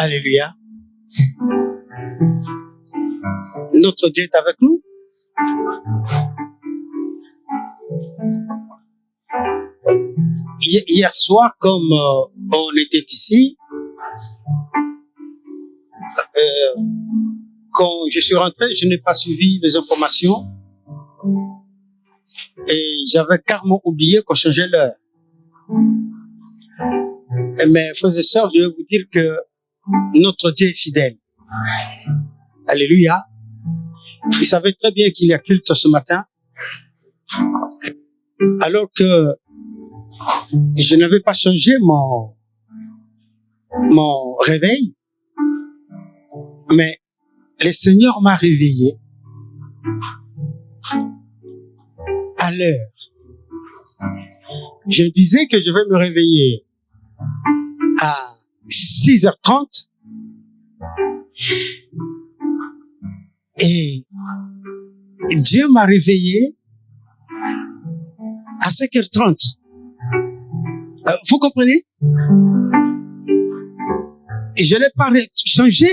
Alléluia. Notre Dieu est avec nous. Hier soir, comme on était ici, quand je suis rentré, je n'ai pas suivi les informations et j'avais carrément oublié qu'on changeait l'heure. Mais frères et sœurs, je vais vous dire que notre Dieu est fidèle. Alléluia. Il savait très bien qu'il y a culte ce matin, alors que je n'avais pas changé mon réveil, mais le Seigneur m'a réveillé à l'heure. Je disais que je vais me réveiller à 6h30 et Dieu m'a réveillé à 5h30. Vous comprenez? Et je n'ai pas changé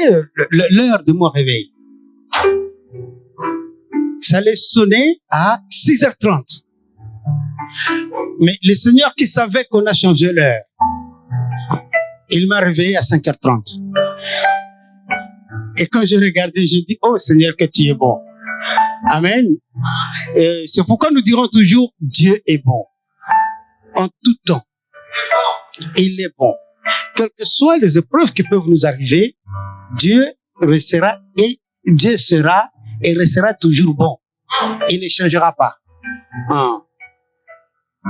l'heure de mon réveil. Ça allait sonner à 6h30. Mais le Seigneur qui savait qu'on a changé l'heure, il m'a réveillé à 5h30. Et quand je regardais, j'ai dit, oh Seigneur, que tu es bon. Amen. Et c'est pourquoi nous dirons toujours, Dieu est bon. En tout temps. Il est bon. Quelles que soient les épreuves qui peuvent nous arriver, Dieu restera et Dieu sera et restera toujours bon. Il ne changera pas.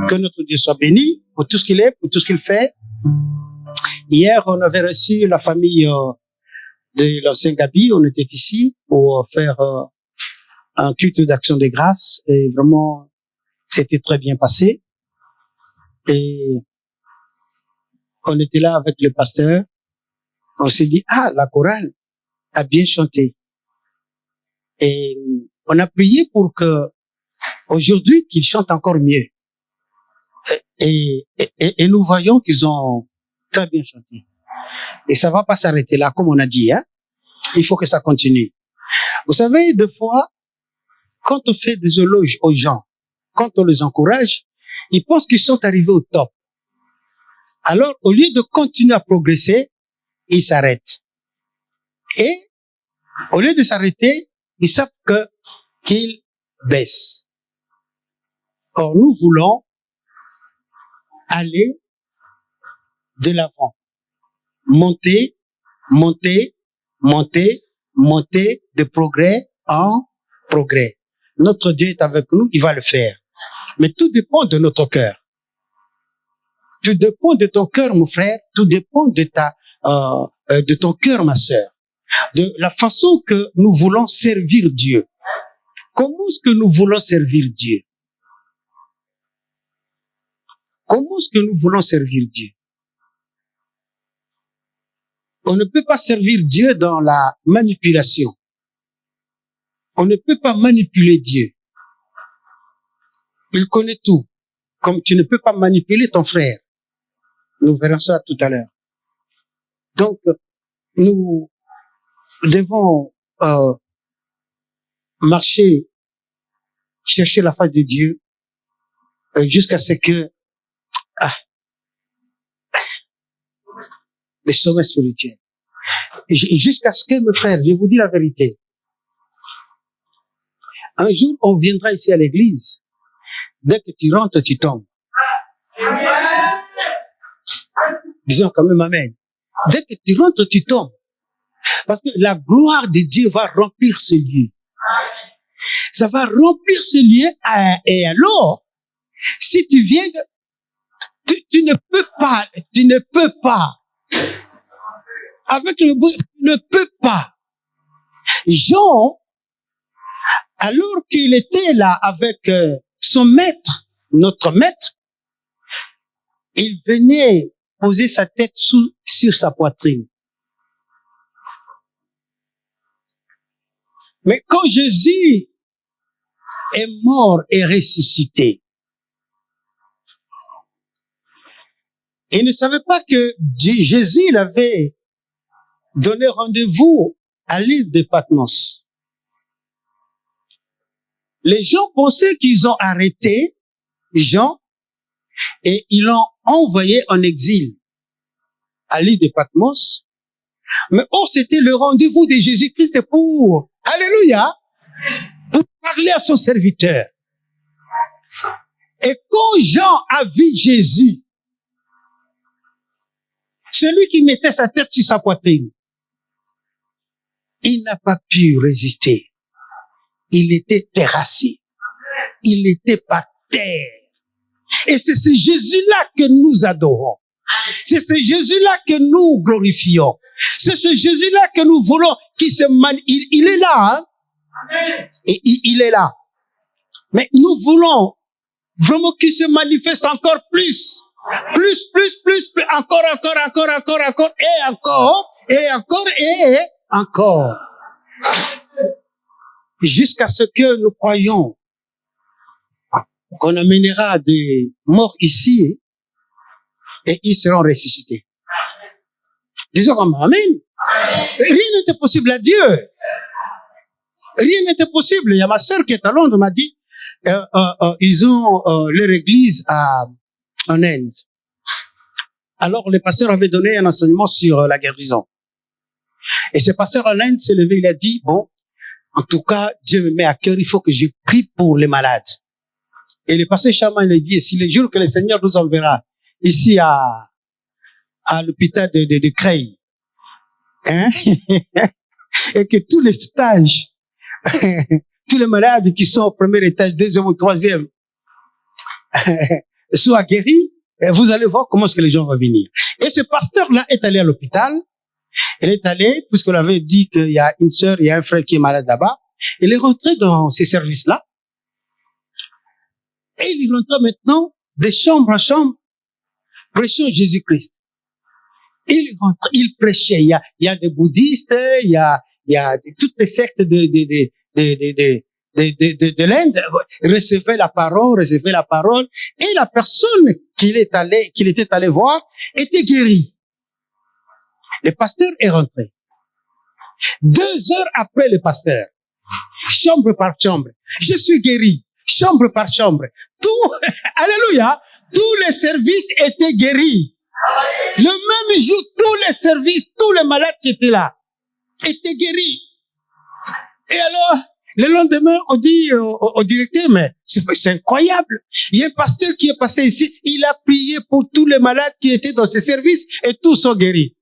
Que notre Dieu soit béni pour tout ce qu'il est, pour tout ce qu'il fait. Hier, on avait reçu la famille de l'ancien Gabi. On était ici pour faire un culte d'action de grâce. Et vraiment, c'était très bien passé. Et on était là avec le pasteur. On s'est dit, la chorale a bien chanté. Et on a prié pour que aujourd'hui qu'ils chantent encore mieux. Et nous voyons qu'ils ont très bien chanté. Et ça va pas s'arrêter là, comme on a dit, hein. Il faut que ça continue. Vous savez, des fois, quand on fait des éloges aux gens, quand on les encourage, ils pensent qu'ils sont arrivés au top. Alors, au lieu de continuer à progresser, ils s'arrêtent. Et, au lieu de s'arrêter, ils savent qu'ils baissent. Or, nous voulons aller de l'avant. Monter, monter, monter, monter de progrès en progrès. Notre Dieu est avec nous, il va le faire. Mais tout dépend de notre cœur. Tout dépend de ton cœur, mon frère. Tout dépend de ton cœur, ma sœur. De la façon que nous voulons servir Dieu. Comment est-ce que nous voulons servir Dieu? Comment est-ce que nous voulons servir Dieu? On ne peut pas servir Dieu dans la manipulation. On ne peut pas manipuler Dieu. Il connaît tout. Comme tu ne peux pas manipuler ton frère. Nous verrons ça tout à l'heure. Donc, nous devons marcher, chercher la face de Dieu jusqu'à ce que le sommet spirituel. Jusqu'à ce que, mes frères, je vous dis la vérité, un jour, on viendra ici à l'église. Dès que tu rentres, tu tombes. Disons quand même amen. Dès que tu rentres, tu tombes. Parce que la gloire de Dieu va remplir ce lieu. Ça va remplir ce lieu. Et alors, si tu viens, tu ne peux pas, avec le bruit, tu ne peux pas. Jean, alors qu'il était là avec son maître, notre maître, il venait poser sa tête sur sa poitrine. Mais quand Jésus est mort et ressuscité, il ne savait pas que Jésus, il avait donné rendez-vous à l'île de Patmos. Les gens pensaient qu'ils ont arrêté Jean et ils l'ont envoyé en exil à l'île de Patmos. Mais c'était le rendez-vous de Jésus-Christ pour, alléluia, pour parler à son serviteur. Et quand Jean a vu Jésus, celui qui mettait sa tête sur sa poitrine, il n'a pas pu résister. Il était terrassé. Il était par terre. Et c'est ce Jésus-là que nous adorons. C'est ce Jésus-là que nous glorifions. C'est ce Jésus-là que nous voulons, il est là, hein? Et il est là. Mais nous voulons vraiment qu'il se manifeste encore plus. Plus, encore, et encore. Jusqu'à ce que nous croyons qu'on amènera des morts ici et ils seront ressuscités. Disons comme amen. Rien n'était possible à Dieu. Rien n'était possible. Il y a ma sœur qui est à Londres, m'a dit, ils ont leur église en Inde. Alors, le pasteur avait donné un enseignement sur la guérison. Et ce pasteur en Inde s'est levé, il a dit, bon, en tout cas, Dieu me met à cœur, il faut que je prie pour les malades. Et le pasteur Chaman, il a dit, et si le jour que le Seigneur nous enverra ici à l'hôpital de Creil, hein, et que tous les stages, tous les malades qui sont au premier étage, deuxième ou troisième, soient guéris, et vous allez voir comment est-ce que les gens vont venir. Et ce pasteur-là est allé à l'hôpital. Il est allé, puisqu'on avait dit qu'il y a une sœur, il y a un frère qui est malade là-bas. Il est rentré dans ces services-là. Et il rentre maintenant de chambre en chambre, prêchant Jésus-Christ. Il rentre, il prêchait. Il y a des bouddhistes, il y a toutes les sectes de l'Inde, recevait la parole, et la personne qu'il était allé voir était guérie. Le pasteur est rentré. 2 heures après le pasteur, chambre par chambre, je suis guéri, chambre par chambre. Tout, alléluia, tous les services étaient guéris. Le même jour, tous les services, tous les malades qui étaient là étaient guéris. Et alors, le lendemain, on dit au directeur, mais c'est incroyable. Il y a un pasteur qui est passé ici, il a prié pour tous les malades qui étaient dans ces services et tous sont guéris.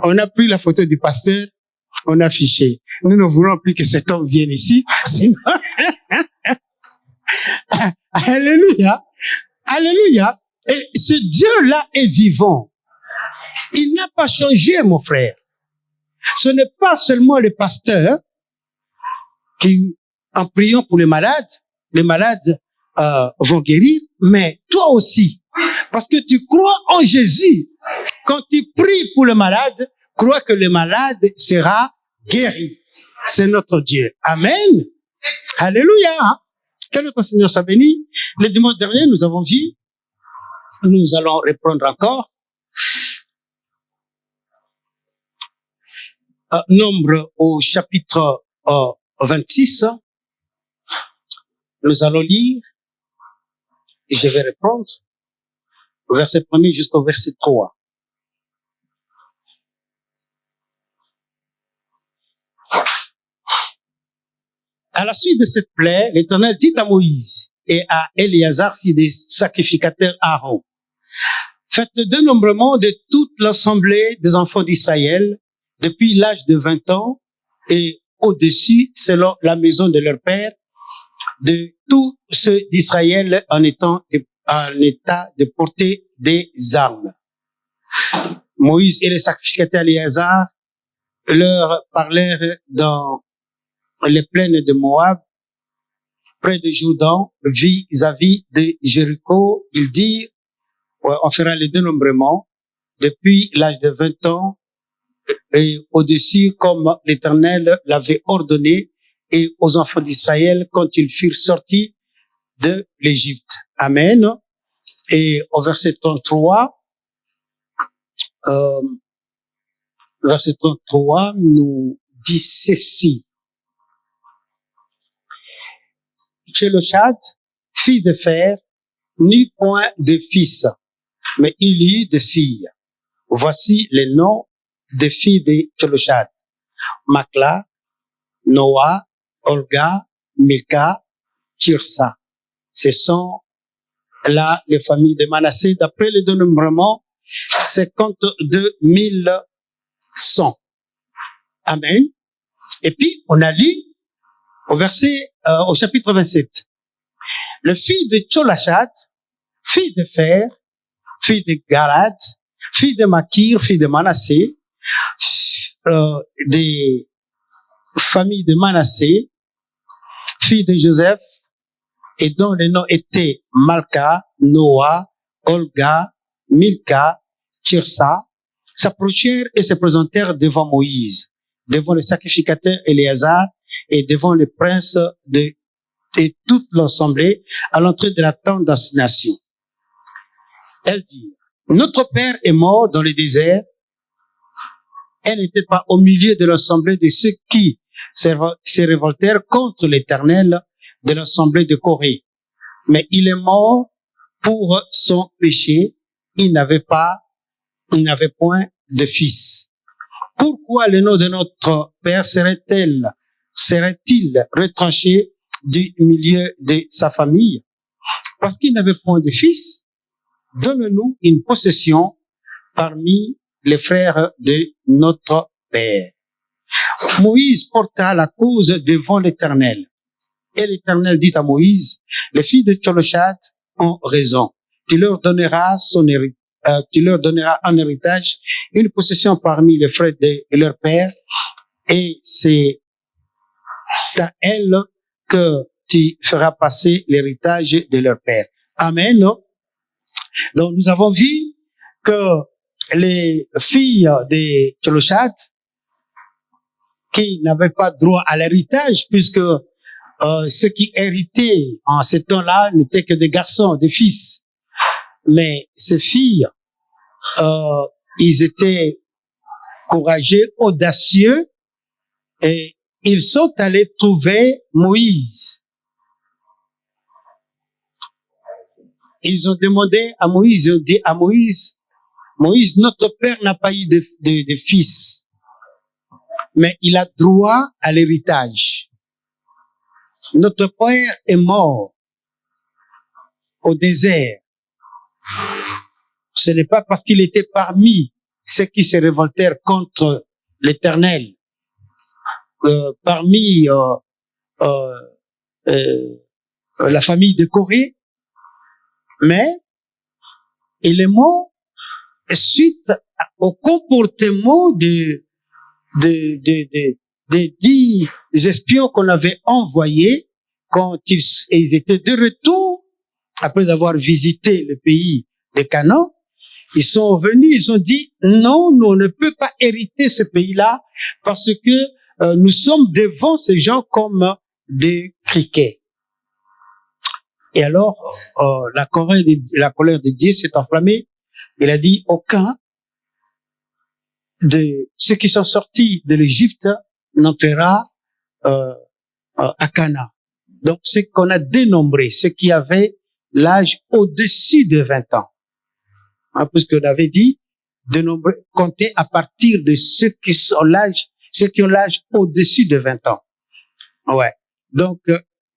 On a pris la photo du pasteur, on a affiché. Nous ne voulons plus que cet homme vienne ici, sinon... Alléluia, alléluia. Et ce Dieu-là est vivant. Il n'a pas changé, mon frère. Ce n'est pas seulement le pasteur qui, en priant pour les malades vont guérir, mais toi aussi. Parce que tu crois en Jésus. Quand tu pries pour le malade, crois que le malade sera guéri. C'est notre Dieu. Amen. Alléluia. Que notre Seigneur soit béni. Le dimanche dernier, nous avons vu, nous allons reprendre encore, Nombre au chapitre 26. Nous allons lire, et je vais reprendre, au verset 1er jusqu'au verset 3. À la suite de cette plaie, l'Éternel dit à Moïse et à Éléazar, fils des sacrificateurs Aaron, faites le dénombrement de toute l'assemblée des enfants d'Israël depuis l'âge de 20 ans et au-dessus, selon la maison de leur père, de tous ceux d'Israël en état de porter des armes. Moïse et les sacrificateurs Éléazar leur parlèrent dans les plaines de Moab, près de Jourdain, vis-à-vis de Jéricho. Ils dirent, on fera le dénombrement depuis l'âge de 20 ans et au-dessus, comme l'Éternel l'avait ordonné, et aux enfants d'Israël quand ils furent sortis de l'Égypte. Amen. Et au verset 33, verset 33 nous dit ceci. Tchélochad, fille de Fer, n'eut point de fils, mais il eut de filles. Voici les noms des filles de Tchélochad. Makla, Noah, Olga, Milka, Tirsa. Ce sont là les familles de Manassé, d'après le dénombrement, 52 100. Amen. Et puis, on a lu au chapitre 27. Le fils de Tcholachat, fils de Fer, fils de Galad, fils de Makir, fils de Manassé, des familles de Manassé, fils de Joseph, et dont les noms étaient Malka, Noah, Olga, Milka, Tirsa, s'approchèrent et se présentèrent devant Moïse, devant le sacrificateur Éléazar et devant le prince de toute l'assemblée à l'entrée de la tente d'assignation. Elles dirent, notre père est mort dans le désert. Elle n'était pas au milieu de l'assemblée de ceux qui se révoltèrent contre l'Éternel de l'assemblée de Corée. Mais il est mort pour son péché. Il n'avait point de fils. Pourquoi le nom de notre père serait-il retranché du milieu de sa famille? Parce qu'il n'avait point de fils. Donne-nous une possession parmi les frères de notre père. Moïse porta la cause devant l'Éternel. Et l'Éternel dit à Moïse, les filles de Tcholochat ont raison. Tu leur donneras en héritage une possession parmi les frères de leur père, et c'est à elles que tu feras passer l'héritage de leur père. Amen. Donc nous avons vu que les filles de Tcholochat, qui n'avaient pas droit à l'héritage, puisque ceux qui héritaient en ces temps-là n'étaient que des garçons, des fils. Mais ces filles, ils étaient courageux, audacieux, et ils sont allés trouver Moïse. Ils ont demandé à Moïse, ils ont dit à Moïse, Moïse, notre père n'a pas eu de fils, mais il a droit à l'héritage. Notre père est mort au désert. Ce n'est pas parce qu'il était parmi ceux qui se révoltèrent contre l'Éternel, parmi la famille de Corée, mais il est mort suite au comportement des 10 espions qu'on avait envoyés quand ils étaient de retour après avoir visité le pays de Canaan. Ils sont venus, ils ont dit non, nous on ne peut pas hériter ce pays-là parce que nous sommes devant ces gens comme des criquets. Et alors la colère de Dieu s'est enflammée. Il a dit aucun de ceux qui sont sortis de l'Égypte n'entrera à Canaan. Donc c'est qu'on a dénombré ceux qui avaient l'âge au-dessus de 20 ans. Hein, puisqu'on avait dit dénombrer, compter à partir de ceux qui ont l'âge au-dessus de 20 ans. Ouais. Donc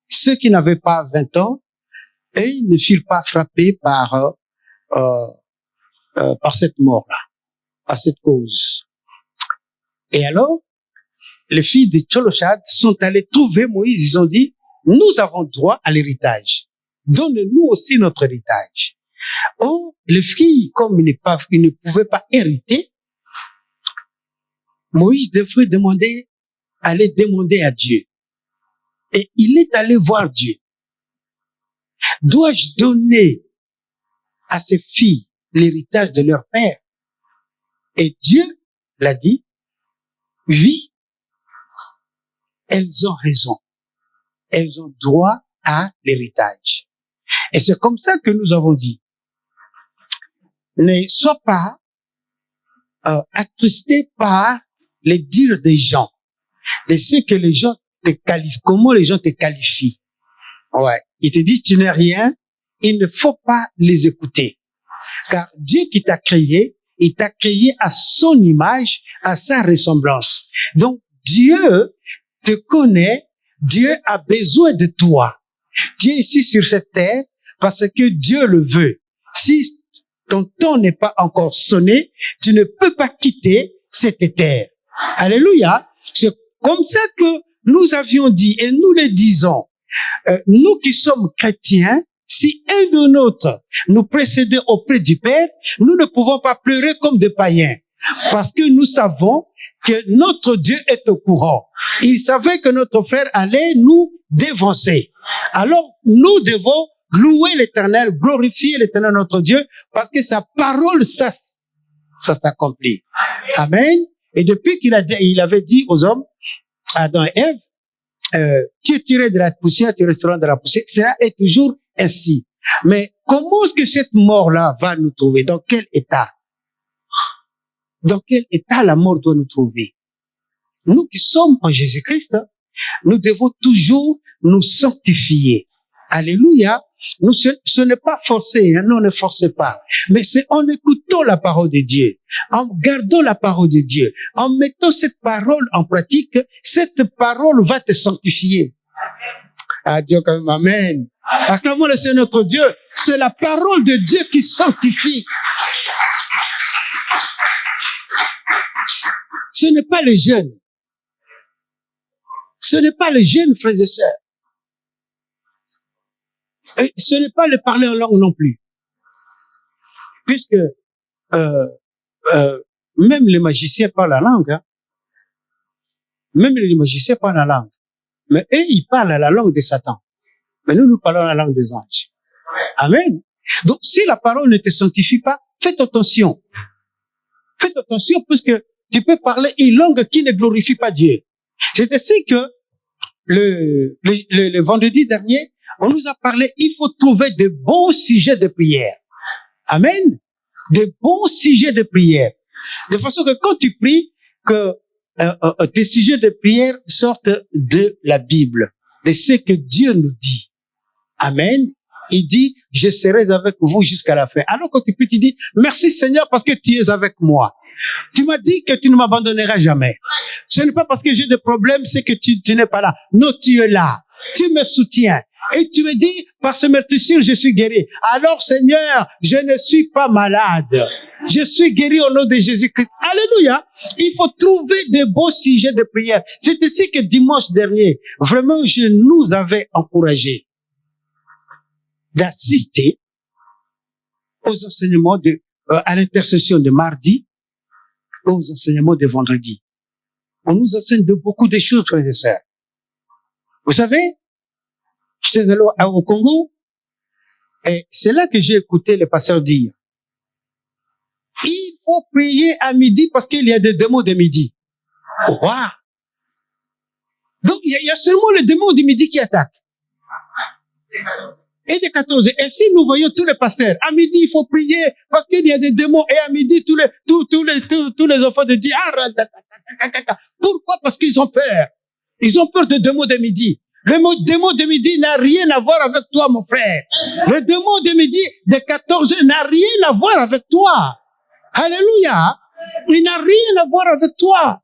ceux qui n'avaient pas 20 ans, ils ne furent pas frappés par cette mort-là, par cette cause. Et alors, les filles de Tcholochat sont allées trouver Moïse. Ils ont dit, nous avons droit à l'héritage. Donne-nous aussi notre héritage. Or, les filles, comme ils ne pouvaient pas hériter, Moïse devrait aller demander à Dieu. Et il est allé voir Dieu. Dois-je donner à ces filles l'héritage de leur père? Et Dieu l'a dit, oui, elles ont raison. Elles ont droit à l'héritage. Et c'est comme ça que nous avons dit, ne sois pas attristé par les dires des gens, de ce que les gens te qualifient, comment les gens te qualifient. Ouais. Il te dit, tu n'es rien, il ne faut pas les écouter. Car Dieu qui t'a créé, il t'a créé à son image, à sa ressemblance. Donc, Dieu te connaît, Dieu a besoin de toi. Tu es ici sur cette terre parce que Dieu le veut. Si ton temps n'est pas encore sonné, tu ne peux pas quitter cette terre. Alléluia. C'est comme ça que nous avions dit et nous le disons. Nous qui sommes chrétiens, si un de nôtres nous précédait auprès du Père, nous ne pouvons pas pleurer comme des païens. Parce que nous savons que notre Dieu est au courant. Il savait que notre frère allait nous dévancer. Alors, nous devons louer l'Éternel, glorifier l'Éternel notre Dieu, parce que sa parole, ça s'accomplit. Amen. Et depuis qu'il avait dit aux hommes, Adam et Ève, tu es tiré de la poussière, tu resteras de la poussière. Cela est toujours ainsi. Mais comment est-ce que cette mort-là va nous trouver? Dans quel état? Dans quel état la mort doit nous trouver? Nous qui sommes en Jésus-Christ, nous devons toujours nous sanctifier. Alléluia. Nous, ce n'est pas forcé, hein, non, ne forcez pas. Mais c'est en écoutant la parole de Dieu, en gardant la parole de Dieu, en mettant cette parole en pratique, cette parole va te sanctifier. Ah, Dieu quand même, amen. Acclamons le Seigneur notre Dieu. C'est la parole de Dieu qui sanctifie. Ce n'est pas les jeunes. Ce n'est pas les jeunes, frères et sœurs. Et ce n'est pas le parler en langue non plus. Puisque même les magiciens parlent la langue. Hein. Même les magiciens parlent la langue. Mais eux, ils parlent la langue de Satan. Mais nous parlons la langue des anges. Amen. Donc, si la parole ne te sanctifie pas, faites attention. Faites attention puisque tu peux parler une langue qui ne glorifie pas Dieu. C'est ainsi que le vendredi dernier, on nous a parlé, il faut trouver de bons sujets de prière. Amen. De bons sujets de prière. De façon que quand tu pries, que tes sujets de prière sortent de la Bible, de ce que Dieu nous dit. Amen. Il dit, je serai avec vous jusqu'à la fin. Alors quand tu pries, tu dis, merci Seigneur parce que tu es avec moi. Tu m'as dit que tu ne m'abandonneras jamais. Ce n'est pas parce que j'ai des problèmes, c'est que tu n'es pas là. Non, tu es là. Tu me soutiens. Et tu me dis, par ce meurtrissure, je suis guéri. Alors, Seigneur, je ne suis pas malade. Je suis guéri au nom de Jésus-Christ. Alléluia. Il faut trouver de beaux sujets de prière. C'est ainsi que dimanche dernier, vraiment, je nous avais encouragés d'assister aux enseignements à l'intercession de mardi, aux enseignements de vendredi. On nous enseigne de beaucoup de choses, frères et sœurs. Vous savez, j'étais allé au Congo, et c'est là que j'ai écouté le pasteur dire, il faut prier à midi parce qu'il y a des démons de midi. Wow. Donc, il y a seulement les démons de midi qui attaquent. Et de 14. Et si nous voyons tous les pasteurs, à midi, il faut prier parce qu'il y a des démons, et à midi, tous les enfants de Dieu, pourquoi? Parce qu'ils ont peur. Ils ont peur des démons de midi. Le démon de midi n'a rien à voir avec toi, mon frère. Le démon de midi de 14 n'a rien à voir avec toi. Alléluia. Il n'a rien à voir avec toi.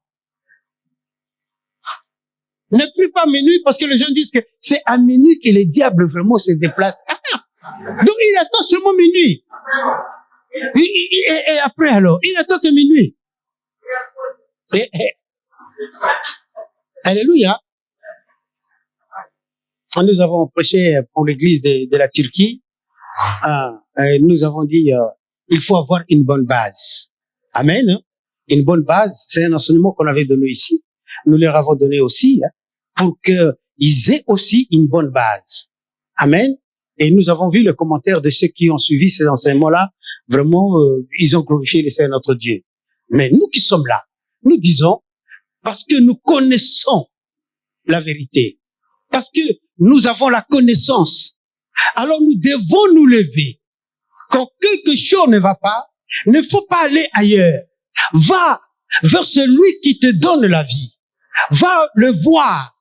Ne prie pas minuit parce que les gens disent que c'est à minuit que le diable vraiment se déplace. Donc il attend seulement minuit. Et après alors, il attend que minuit. Alléluia. Nous avons prêché pour l'église de la Turquie. Nous avons dit, il faut avoir une bonne base. Amen. Une bonne base, c'est un enseignement qu'on avait donné ici. Nous leur avons donné aussi, pour qu'ils aient aussi une bonne base. Amen. Et nous avons vu le commentaire de ceux qui ont suivi ces enseignements-là. Vraiment, ils ont glorifié le Seigneur notre Dieu. Mais nous qui sommes là, nous disons, parce que nous connaissons la vérité, parce que nous avons la connaissance, alors nous devons nous lever. Quand quelque chose ne va pas, il ne faut pas aller ailleurs. Va vers celui qui te donne la vie. Va le voir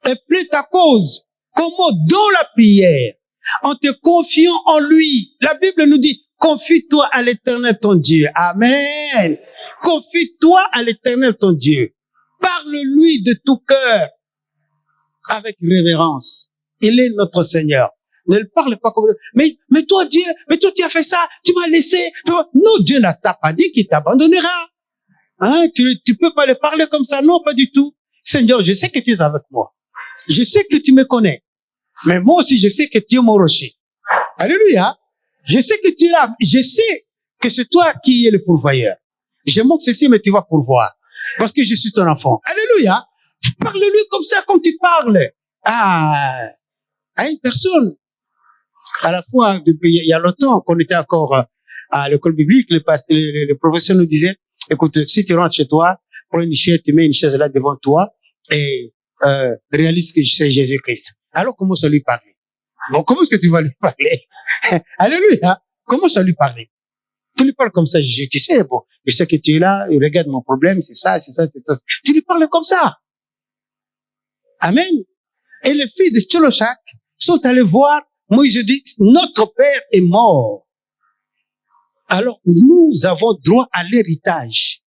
et plaide ta cause. Comment? Dans la prière, en te confiant en lui. La Bible nous dit, confie-toi à l'Éternel ton Dieu. Amen. Confie-toi à l'Éternel ton Dieu. Parle-lui de tout cœur avec révérence. Il est notre Seigneur. Ne le parle pas comme... Mais toi Dieu, tu as fait ça, tu m'as laissé. Non, Dieu n'a pas dit qu'il t'abandonnera. Hein, tu peux pas le parler comme ça. Non, pas du tout. Seigneur, je sais que tu es avec moi. Je sais que tu me connais. Mais moi aussi, je sais que tu es mon rocher. Alléluia. Je sais que tu es là. Je sais que c'est toi qui es le pourvoyeur. Je manque ceci, mais tu vas pourvoir. Parce que je suis ton enfant. Alléluia. Parle-lui comme ça, comme tu parles à une personne. À la fois, depuis il y a longtemps qu'on était encore à l'école biblique, le professeur nous disait, écoute, si tu rentres chez toi, prends une chaise, tu mets une chaise là devant toi et réalise que c'est Jésus-Christ. Alors commence à lui parler. Bon, comment est-ce que tu vas lui parler? Alléluia. Commence à lui parler. Tu lui parles comme ça, tu sais, bon, je sais que tu es là, regarde mon problème, c'est ça. Tu lui parles comme ça. Amen. Et les filles de Tcholochak sont allées voir Moïse dit, notre père est mort. Alors, nous avons droit à l'héritage.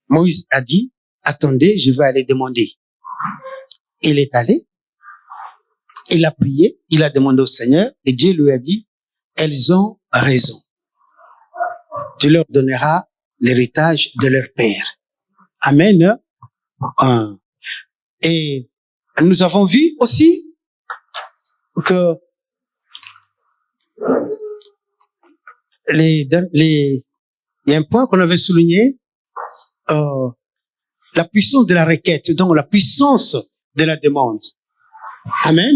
Moïse a dit, attendez, je vais aller demander. Il est allé, il a prié, il a demandé au Seigneur, et Dieu lui a dit, elles ont raison. Tu leur donneras l'héritage de leur père. Amen. Et nous avons vu aussi que il y a un point qu'on avait souligné, la puissance de la requête, donc la puissance de la demande. Amen.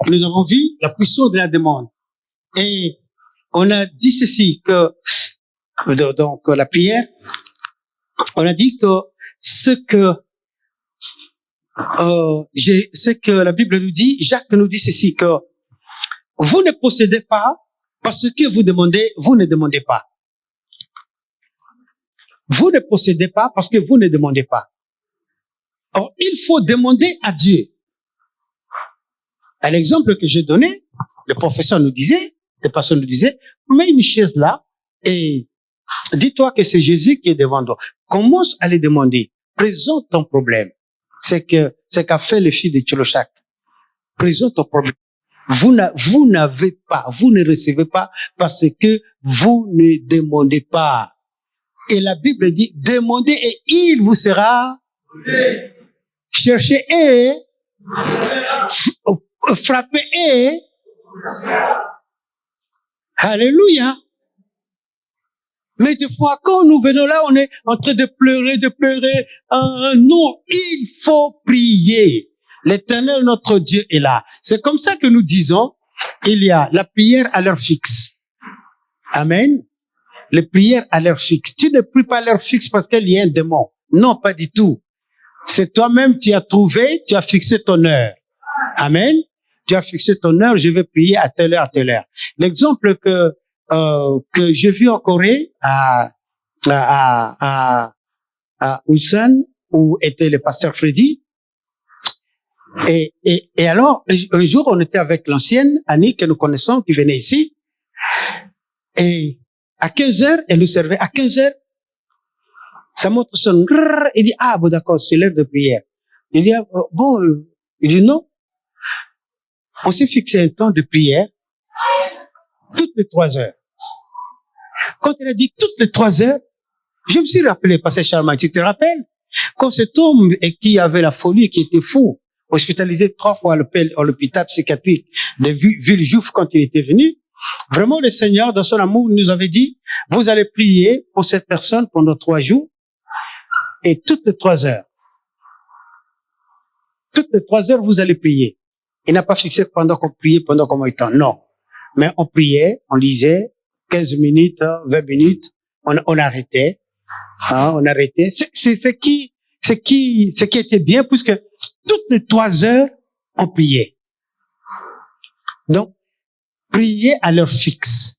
Nous avons vu la puissance de la demande. Et on a dit ceci, que, donc, la prière, on a dit que ce que la Bible nous dit, Jacques nous dit ceci, que vous ne possédez pas parce que vous ne demandez pas. Vous ne possédez pas parce que vous ne demandez pas. Or, il faut demander à Dieu. À l'exemple que j'ai donné, le professeur nous disait, les personnes nous disaient, mets une chaise là et dis-toi que c'est Jésus qui est devant toi. Commence à les demander. Présente ton problème. C'est qu'a fait le fils de Tcholochak. Présente ton problème. Vous n'avez pas, vous ne recevez pas parce que vous ne demandez pas. Et la Bible dit, demandez et il vous sera. Cherchez et frappez et. Alléluia. Mais des fois, quand nous venons là, on est en train de pleurer. Non, il faut prier. L'Éternel, notre Dieu, est là. C'est comme ça que nous disons, il y a la prière à l'heure fixe. Amen. Les prières à l'heure fixe. Tu ne pries pas à l'heure fixe parce qu'il y a un démon. Non, pas du tout. C'est toi-même, tu as trouvé, tu as fixé ton heure. Amen. Tu as fixé ton heure, je vais prier à telle heure, à telle heure. L'exemple que j'ai vu en Corée, à Ulsan, où était le pasteur Freddy. Et alors, un jour, on était avec l'ancienne Annie que nous connaissons, qui venait ici. Et à 15h, elle nous servait. À 15h, sa montre sonne. Il dit, ah, bon, d'accord, c'est l'heure de prière. Il dit, il dit non. On s'est fixé un temps de prière toutes les 3 heures. Quand elle a dit toutes les 3 heures, je me suis rappelé, Pasteur Charmant, tu te rappelles? Quand cet homme qui avait la folie, qui était fou, hospitalisé 3 fois à l'hôpital psychiatrique de Villejuif quand il était venu, vraiment le Seigneur, dans son amour, nous avait dit, vous allez prier pour cette personne pendant 3 jours et toutes les 3 heures. Toutes les 3 heures, vous allez prier. Il n'a pas fixé pendant qu'on priait, pendant combien de temps. Non. Mais on priait, on lisait, 15 minutes, 20 minutes, on arrêtait. Hein, on arrêtait. C'est ce qui était bien, puisque toutes les 3 heures, on priait. Donc, prier à l'heure fixe.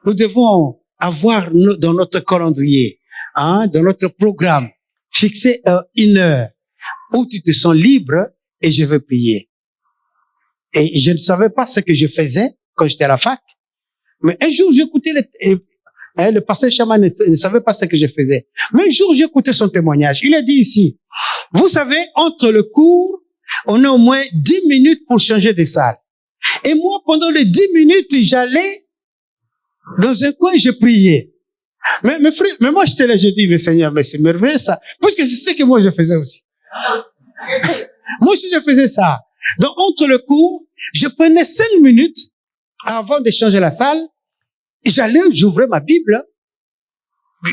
Nous devons avoir dans notre calendrier, dans notre programme, fixer une heure où tu te sens libre et je veux prier. Et je ne savais pas ce que je faisais quand j'étais à la fac, mais un jour j'écoutais le pasteur Chama ne savait pas ce que je faisais. Mais un jour j'écoutais son témoignage. Il a dit ici, vous savez, entre le cours, on a au moins 10 minutes pour changer de salle. Et moi, pendant les 10 minutes, j'allais dans un coin, je priais. Mais moi, j'étais là, je dis, mais Seigneur, mais c'est merveilleux ça. Parce que c'est ce que moi, je faisais aussi. Moi aussi, je faisais ça. Donc, entre le cours, je prenais 5 minutes avant de changer la salle. J'allais, j'ouvrais ma Bible.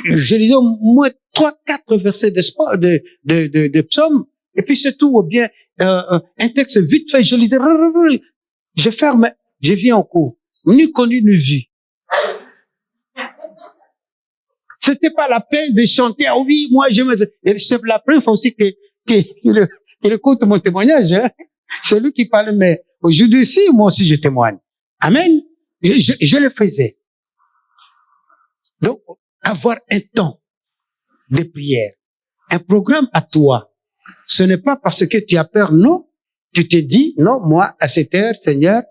Je lisais au moins 3-4 versets de psaumes. Et puis c'est tout, ou bien un texte vite fait, je lisais, je ferme, je viens en cours. Ni connu, ni vu. C'était pas la peine de chanter, ah oui, moi je me... Et c'est la preuve aussi qu'il écoute mon témoignage. Hein. C'est lui qui parle, mais aujourd'hui aussi, moi aussi je témoigne. Amen. Je le faisais. Donc, avoir un temps de prière, un programme à toi. Ce n'est pas parce que tu as peur, non. Tu te dis, non, moi, à cette heure, Seigneur,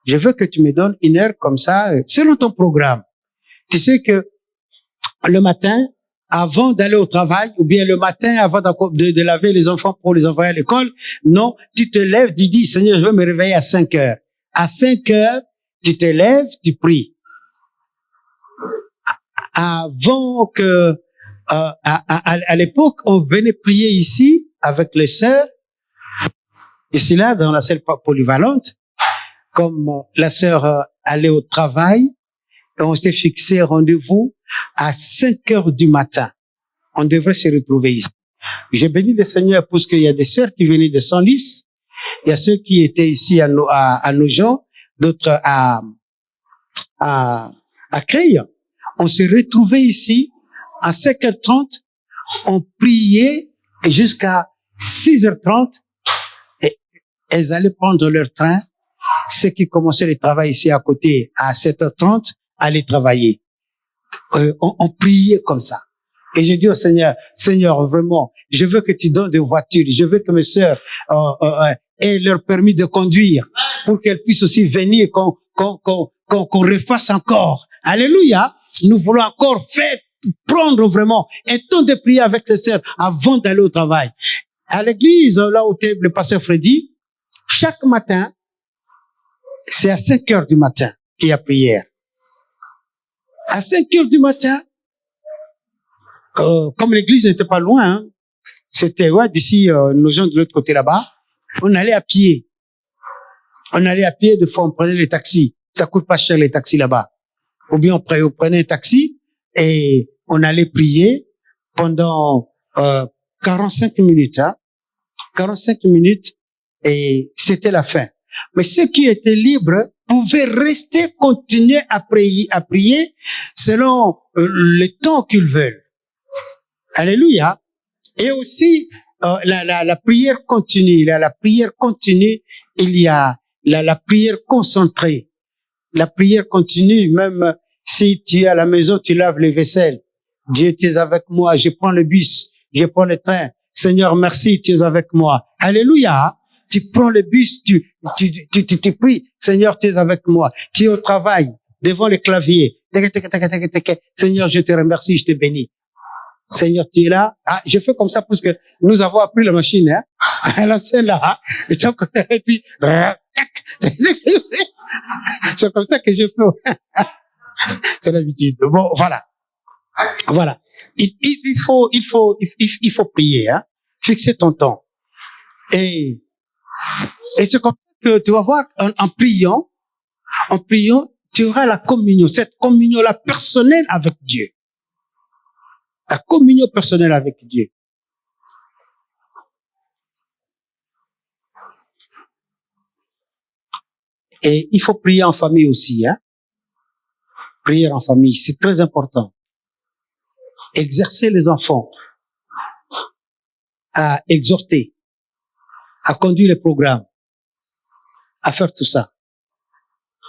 je veux que tu me donnes une heure comme ça, selon ton programme. Tu sais que le matin, avant d'aller au travail, ou bien le matin, avant de laver les enfants pour les envoyer à l'école, non, tu te lèves, tu dis, Seigneur, je veux me réveiller à 5 heures. À 5 heures, tu te lèves, tu pries. Avant que, à l'époque, on venait prier ici avec les sœurs, ici là, dans la salle polyvalente, comme la sœur allait au travail, et on s'était fixé rendez-vous à 5 heures du matin. On devrait se retrouver ici. J'ai béni le Seigneur parce qu'il y a des sœurs qui venaient de Senlis, il y a ceux qui étaient ici à Nogent, d'autres à Creil. On s'est retrouvés ici à 5h30, on priait jusqu'à 6h30 et elles allaient prendre leur train. Ceux qui commençaient le travail ici à côté à 7h30 allaient travailler. On priait comme ça. Et j'ai dit au Seigneur, Seigneur, vraiment, je veux que tu donnes des voitures, je veux que mes sœurs aient leur permis de conduire pour qu'elles puissent aussi venir, qu'on refasse encore. Alléluia. Nous voulons encore prendre vraiment un temps de prier avec les sœurs avant d'aller au travail. À l'église, là où était le pasteur Freddy, chaque matin, c'est à 5 heures du matin qu'il y a prière. À 5 heures du matin, comme l'église n'était pas loin, hein, c'était d'ici nos gens de l'autre côté là-bas, on allait à pied. On allait à pied, des fois on prenait les taxis. Ça coûte pas cher les taxis là-bas. Ou bien on prenait un taxi et on allait prier pendant 45 minutes. 45 minutes et c'était la fin. Mais ceux qui étaient libres pouvaient rester, continuer à prier selon le temps qu'ils veulent. Alléluia. Et aussi, la prière continue. La prière continue, il y a la prière concentrée. La prière continue, même si tu es à la maison, tu laves les vaisselles. Dieu, tu es avec moi. Je prends le bus, je prends le train. Seigneur, merci, tu es avec moi. Alléluia. Tu prends le bus, tu pries. Seigneur, tu es avec moi. Tu es au travail, devant le clavier. Seigneur, je te remercie, je te bénis. Seigneur, tu es là. Je fais comme ça parce que nous avons appris la machine, hein. Alors c'est là. Et puis, c'est comme ça que je fais. C'est l'habitude. Bon, voilà. Voilà. Il faut prier, hein. Fixer ton temps. Et c'est comme ça que tu vas voir, en priant, tu auras la communion, cette communion-là personnelle avec Dieu. La communion personnelle avec Dieu. Et il faut prier en famille aussi, hein. Prier en famille, c'est très important. Exercer les enfants à exhorter, à conduire les programmes, à faire tout ça.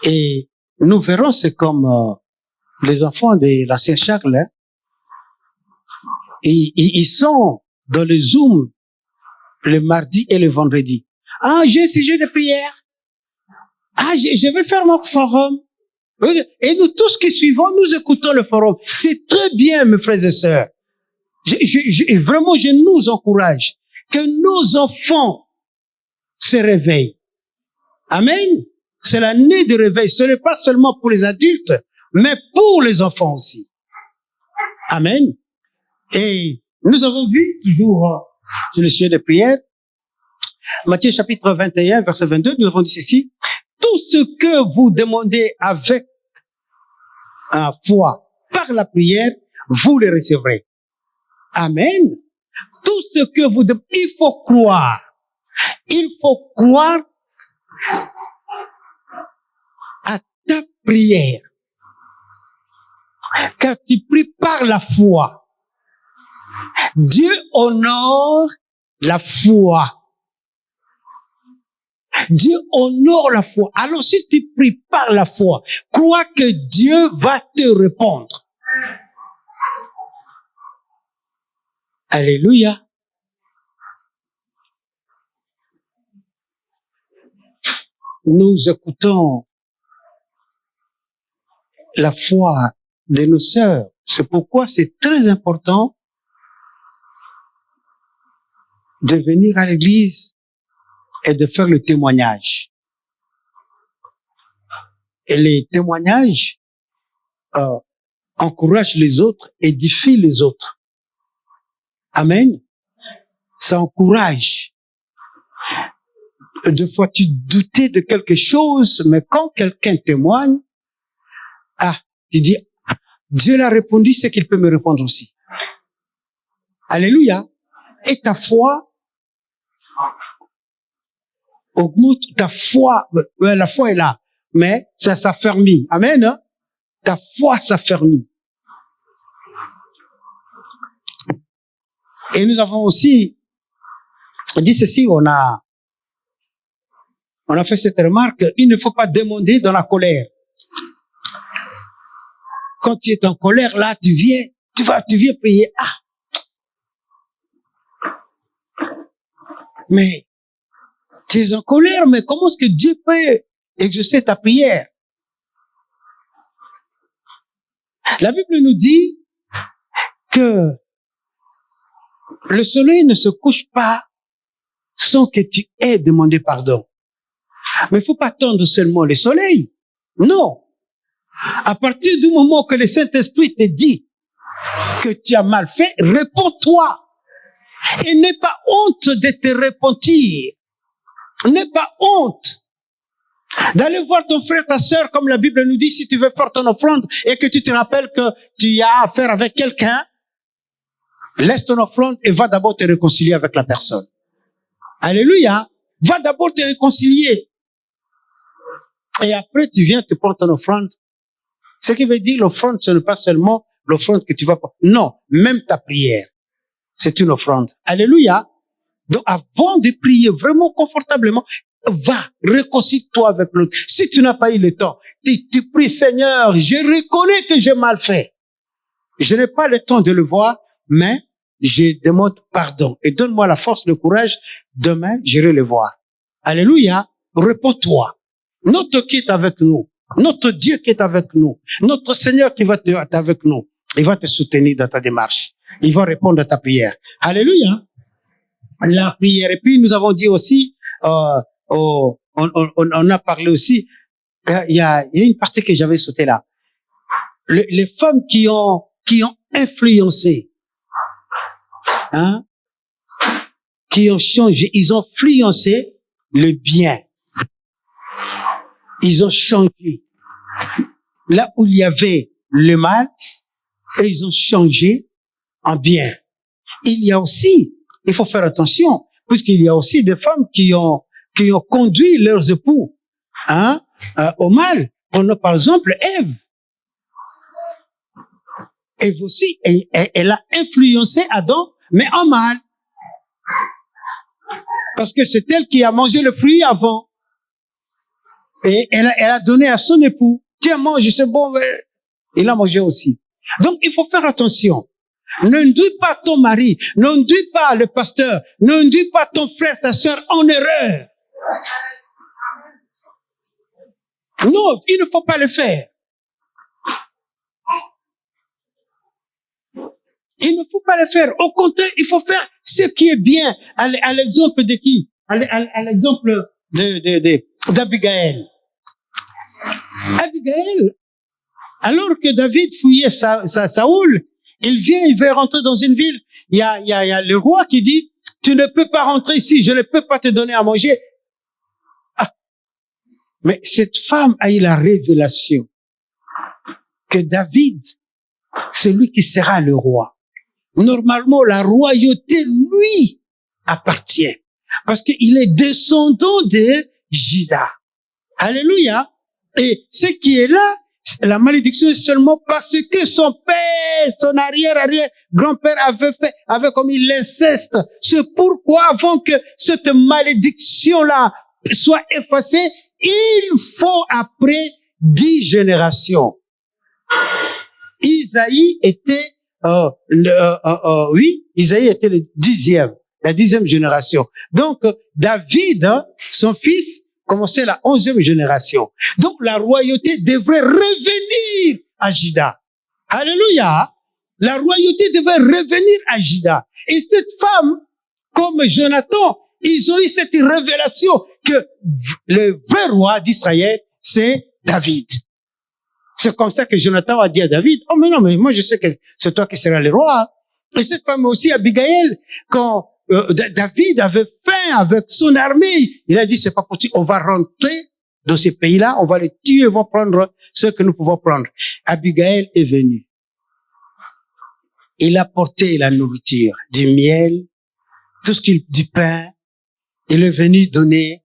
Et nous verrons, c'est comme les enfants de l'ancien Charles, hein, ils sont dans le Zoom le mardi et le vendredi. Ah, j'ai un sujet de prière. Ah, je vais faire notre forum. Et nous tous qui suivons, nous écoutons le forum. C'est très bien, mes frères et sœurs. Vraiment, je nous encourage que nos enfants se réveillent. Amen. C'est l'année de réveil. Ce n'est pas seulement pour les adultes, mais pour les enfants aussi. Amen. Et nous avons vu, toujours sur le sujet de prière, Matthieu chapitre 21, verset 22, nous avons dit ceci: tout ce que vous demandez avec foi par la prière, vous le recevrez. Amen. Tout ce que vous demandez, il faut croire. Il faut croire à ta prière. Car tu pries par la foi. Dieu honore la foi. Dieu honore la foi. Alors si tu pries par la foi, crois que Dieu va te répondre. Alléluia. Nous écoutons la foi de nos sœurs. C'est pourquoi c'est très important de venir à l'église et de faire le témoignage. Et les témoignages encouragent les autres, édifient les autres. Amen. Ça encourage. Des fois, tu doutais de quelque chose, mais quand quelqu'un témoigne, tu dis, Dieu l'a répondu, c'est qu'il peut me répondre aussi. Alléluia. Et ta foi augmente, ta foi, la foi est là, mais ça s'affermit. Amen. Hein? Ta foi s'affermit. Et nous avons aussi dit ceci, on a fait cette remarque, il ne faut pas demander dans la colère. Quand tu es en colère, là, tu viens prier. Mais tu es en colère, mais comment est-ce que Dieu peut exaucer ta prière? La Bible nous dit que le soleil ne se couche pas sans que tu aies demandé pardon. Mais il faut pas attendre seulement le soleil. Non. À partir du moment que le Saint-Esprit te dit que tu as mal fait, réponds-toi. Et n'aie pas honte de te repentir. N'aie pas honte d'aller voir ton frère, ta sœur, comme la Bible nous dit, si tu veux faire ton offrande et que tu te rappelles que tu as affaire avec quelqu'un, laisse ton offrande et va d'abord te réconcilier avec la personne. Alléluia. Va d'abord te réconcilier. Et après, tu viens te prendre ton offrande. Ce qui veut dire l'offrande, ce n'est pas seulement l'offrande que tu vas prendre. Non, même ta prière, c'est une offrande. Alléluia. Donc, avant de prier vraiment confortablement, va, réconcilie-toi avec l'autre. Si tu n'as pas eu le temps, tu pries, Seigneur, je reconnais que j'ai mal fait. Je n'ai pas le temps de le voir, mais je demande pardon. Et donne-moi la force, le courage. Demain, j'irai le voir. Alléluia. Réponds-toi. Notre qui est avec nous. Notre Dieu qui est avec nous. Notre Seigneur qui va être avec nous. Il va te soutenir dans ta démarche. Il va répondre à ta prière. Alléluia. La prière. Et puis, nous avons dit aussi, on a parlé aussi, il y a une partie que j'avais sautée là. Les femmes qui ont influencé, qui ont changé, ils ont influencé le bien. Ils ont changé. Là où il y avait le mal, et ils ont changé en bien. Il y a aussi, il faut faire attention, puisqu'il y a aussi des femmes qui ont conduit leurs époux, au mal. On a par exemple Ève. Ève aussi, elle a influencé Adam, mais en mal. Parce que c'est elle qui a mangé le fruit avant. Et elle a donné à son époux. Tiens, mange, c'est bon. Il a mangé aussi. Donc, il faut faire attention. N'induis pas ton mari, n'induis pas le pasteur, n'induis pas ton frère, ta sœur en erreur. Non, il ne faut pas le faire. Il ne faut pas le faire. Au contraire, il faut faire ce qui est bien. À l'exemple de qui? À l'exemple d'Abigail. Abigail, alors que David fouillait Saoul, il veut rentrer dans une ville. Il y a le roi qui dit, tu ne peux pas rentrer ici, je ne peux pas te donner à manger. Ah. Mais cette femme a eu la révélation que David, c'est lui qui sera le roi. Normalement, la royauté lui appartient. Parce qu'il est descendant de Juda. Alléluia. Et ce qui est là, la malédiction est seulement parce que son père, son arrière-grand-père avait commis l'inceste. C'est pourquoi, avant que cette malédiction-là soit effacée, il faut après 10 générations. Isaïe était Isaïe était la 10e génération. Donc, David, son fils, commençait la 11e génération. Donc, la royauté devrait revenir à Juda. Alléluia! La royauté devrait revenir à Juda. Et cette femme, comme Jonathan, ils ont eu cette révélation que le vrai roi d'Israël, c'est David. C'est comme ça que Jonathan a dit à David, oh mais non, mais moi je sais que c'est toi qui seras le roi. Et cette femme aussi, Abigail, quand David avait faim avec son armée, il a dit, c'est pas possible, on va rentrer dans ces pays-là, on va les tuer, on va prendre ce que nous pouvons prendre. Abigail est venue. Il a porté la nourriture, du miel, du pain. Il est venu donner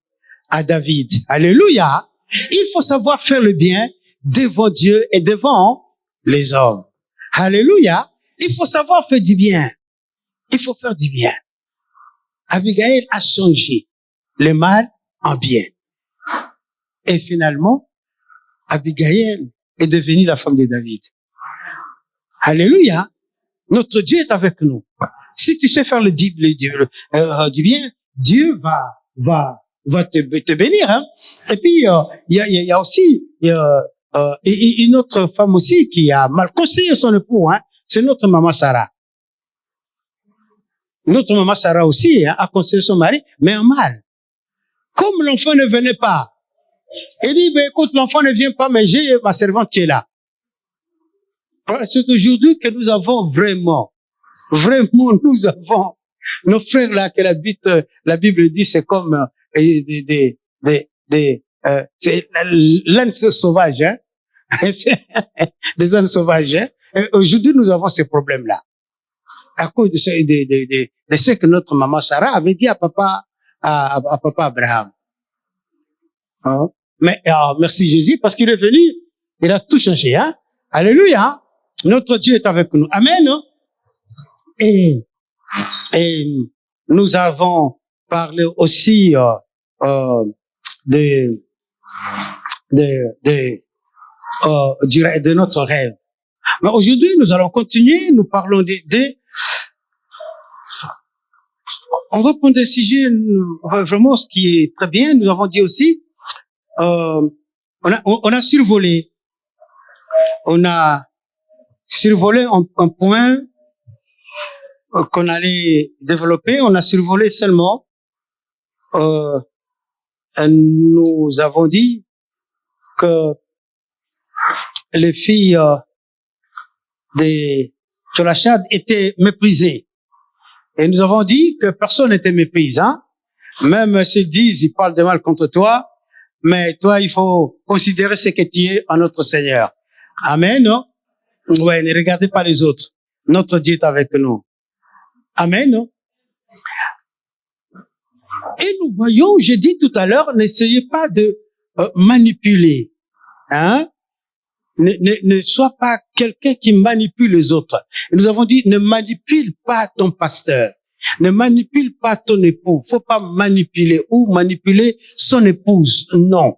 à David. Alléluia! Il faut savoir faire le bien devant Dieu et devant les hommes. Alléluia. Il faut savoir faire du bien. Il faut faire du bien. Abigail a changé le mal en bien. Et finalement, Abigail est devenue la femme de David. Alléluia. Notre Dieu est avec nous. Si tu sais faire du bien, Dieu va te bénir. Hein? Et puis, il y a aussi une autre femme aussi qui a mal conseillé son époux. Hein? C'est notre maman Sarah. Notre maman Sarah aussi a conseillé son mari, mais en mal. Comme l'enfant ne venait pas, il dit, ben, écoute, l'enfant ne vient pas, mais j'ai ma servante qui est là. C'est aujourd'hui que nous avons vraiment, nous avons nos frères là que la Bible dit, c'est comme c'est l'âne sauvage, hein. Des ânes sauvages, hein. Et aujourd'hui, nous avons ces problèmes-là. À cause de ce que notre maman Sarah avait dit à papa Abraham. Hein? Mais, merci Jésus, parce qu'il est venu, il a tout changé, hein. Alléluia. Notre Dieu est avec nous. Amen. Et nous avons parlé aussi de notre rêve. Mais aujourd'hui, nous allons continuer. Nous parlons on va prendre des sujets vraiment ce qui est très bien. Nous avons dit aussi, on a survolé. On a survolé un point qu'on allait développer. On a survolé seulement. Nous avons dit que les filles de Tcholachad étaient méprisées. Et nous avons dit que personne n'était méprisé. Hein? Même s'ils disent, ils parlent de mal contre toi, mais toi, il faut considérer ce que tu es en notre Seigneur. Amen, non? Ouais, ne regardez pas les autres. Notre Dieu est avec nous. Amen, non? Et nous voyons, j'ai dit tout à l'heure, n'essayez pas de manipuler. Hein? Ne sois pas quelqu'un qui manipule les autres. Et nous avons dit, ne manipule pas ton pasteur. Ne manipule pas ton époux. Faut pas manipuler ou manipuler son épouse. Non.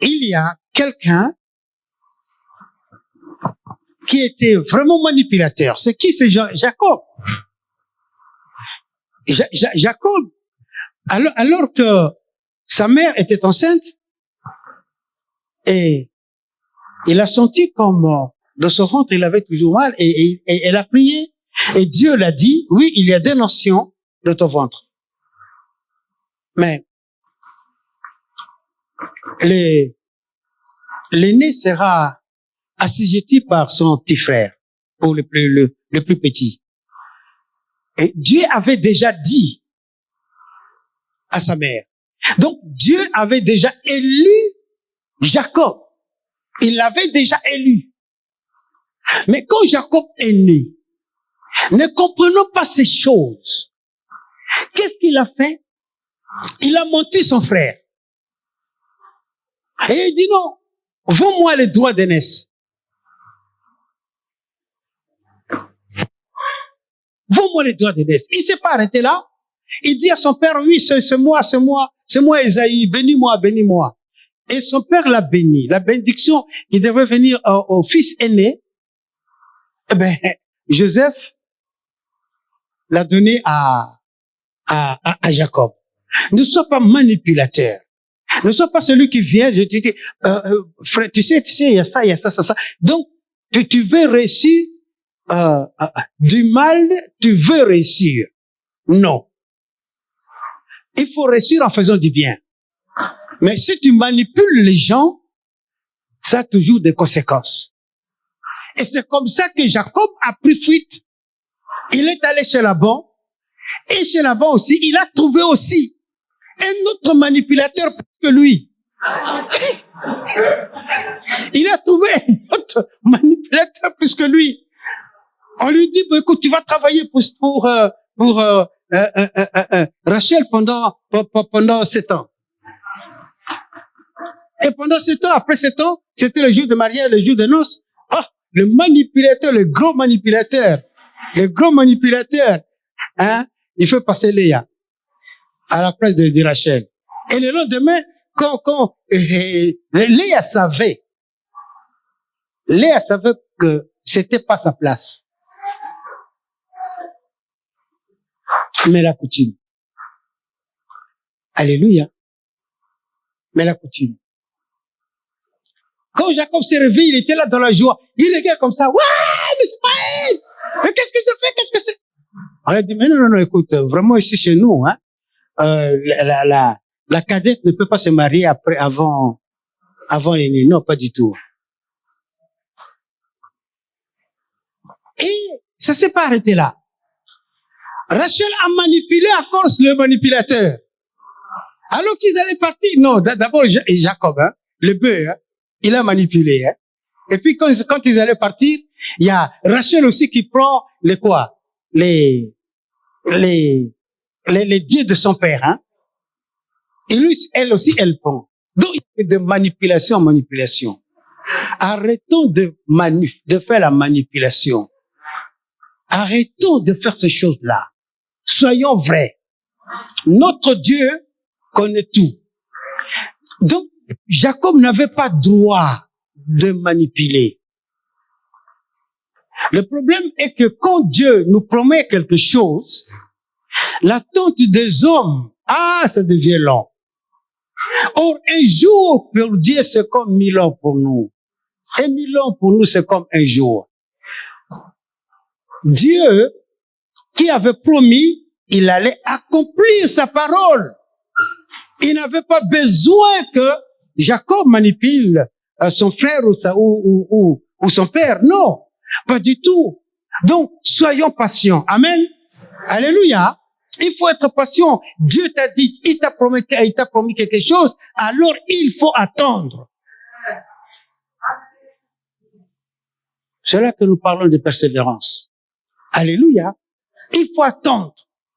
Il y a quelqu'un qui était vraiment manipulateur. C'est qui? C'est Jacob. Jacob, alors que sa mère était enceinte, et il a senti comme dans son ventre, il avait toujours mal, et elle a prié, et Dieu l'a dit, oui, il y a 2 nations dans ton ventre. Mais l'aîné sera assujetti par son petit frère, pour le plus petit. Et Dieu avait déjà dit à sa mère. Donc, Dieu avait déjà élu Jacob. Il l'avait déjà élu. Mais quand Jacob est né, ne comprenant pas ces choses, qu'est-ce qu'il a fait? Il a menti son frère. Et il dit non, vends-moi les droits d'aînesse. Vends-moi les droits d'aînesse. Il s'est pas arrêté là. Il dit à son père, oui, c'est moi, Esaïe, bénis-moi, bénis-moi. Et son père l'a béni. La bénédiction, il devrait venir au fils aîné. Eh ben, Joseph l'a donné à Jacob. Ne sois pas manipulateur. Ne sois pas celui qui vient, je te dis, frère, tu sais, il y a ça. Donc, tu veux réussir, du mal, tu veux réussir. Non. Il faut réussir en faisant du bien. Mais si tu manipules les gens, ça a toujours des conséquences. Et c'est comme ça que Jacob a pris fuite. Il est allé chez Laban. Et chez Laban aussi, il a trouvé aussi un autre manipulateur que lui. Il a trouvé un autre manipulateur plus que lui. On lui dit, écoute, tu vas travailler pour Rachel pendant 7 ans. Et pendant 7 ans, après 7 ans, c'était le jour de mariage, le jour de noces. Ah, le manipulateur, le gros manipulateur, hein, il fait passer Léa à la place de Rachel. Et le lendemain, quand Léa savait que c'était pas sa place. Mais la coutume. Alléluia. Mais la coutume. Quand Jacob s'est réveillé, il était là dans la joie. Il regarde comme ça. Ouais, mais c'est pas elle! Mais qu'est-ce que je fais? Qu'est-ce que c'est? On a dit, mais non, écoute, vraiment ici chez nous, hein, la cadette ne peut pas se marier avant l'aîné. Non, pas du tout. Et ça s'est pas arrêté là. Rachel a manipulé encore le manipulateur. Alors qu'ils allaient partir, non, d'abord Jacob, hein, le bœuf, hein, il a manipulé. Hein. Et puis quand ils allaient partir, il y a Rachel aussi qui prend les dieux de son père. Hein. Et lui, elle aussi, elle prend. Donc il y a de manipulation en manipulation. Arrêtons de faire la manipulation. Arrêtons de faire ces choses-là. Soyons vrais. Notre Dieu connaît tout. Donc, Jacob n'avait pas droit de manipuler. Le problème est que quand Dieu nous promet quelque chose, l'attente des hommes, ça devient long. Or, un jour pour Dieu, c'est comme 1000 ans pour nous. Et 1000 ans pour nous, c'est comme un jour. Dieu, qui avait promis, il allait accomplir sa parole. Il n'avait pas besoin que Jacob manipule son frère ou son père. Non, pas du tout. Donc, soyons patients. Amen. Alléluia. Il faut être patient. Dieu t'a dit, il t'a promis quelque chose, alors il faut attendre. C'est là que nous parlons de persévérance. Alléluia. Il faut attendre.